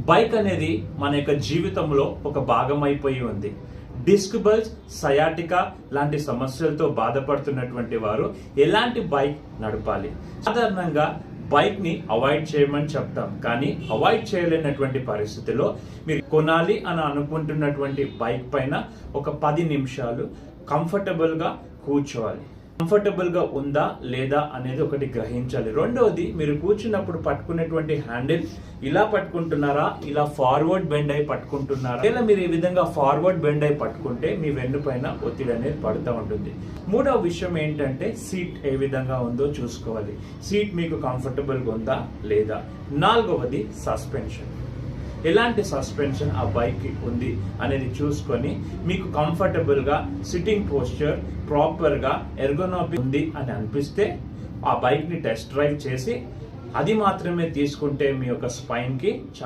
Bike అనేది మన యొక్క జీవితంలో ఒక భాగం అయిపోయి ఉంది. డిస్క్ బల్జ్, సయాటికా లాంటి సమస్యలతో బాధపడుతున్నటువంటి వారు ఎలాంటి బైక్ నడపాలి? సాధారణంగా బైక్ ని అవాయిడ్ చేయమని చెప్తాం, కానీ అవాయిడ్ చేయలేనటువంటి పరిస్థితిలో మీరు కొనాలి అని అనుకుంటున్నటువంటి బైక్ పైన ఒక 10 నిమిషాలు కంఫర్టబుల్ గా కూర్చోవాలి. కంఫర్టబుల్ గా ఉందా లేదా అనేది ఒకటి గ్రహించాలి. రెండవది, మీరు కూర్చున్నప్పుడు పట్టుకునేటువంటి హ్యాండిల్ ఇలా పట్టుకుంటున్నారా, ఇలా ఫార్వర్డ్ బెండ్ అయి పట్టుకుంటున్నారా? ఇలా మీరు ఈ విధంగా ఫార్వర్డ్ బెండ్ అయి పట్టుకుంటే మీ వెన్ను పైన ఒత్తిడి అనేది పడుతూ ఉంటుంది. మూడవ విషయం ఏంటంటే సీట్ ఏ విధంగా ఉందో చూసుకోవాలి. సీట్ మీకు కంఫర్టబుల్ గా ఉందా లేదా. నాలుగవది సస్పెన్షన్. ఎలాంటి సస్పెన్షన్ ఆ బైక్ కి ఉంది అనేది చూసుకొని మీకు కంఫర్టబుల్ గా సిట్టింగ్ పోస్చర్ ప్రాపర్ గా ఎర్గోనామిక్ ఉంది అని అనిపిస్తే ఆ బైక్ ని టెస్ట్ డ్రైవ్ చేసి అది మాత్రమే తీసుకుంటే మీ యొక్క స్పైన్ కి చాలా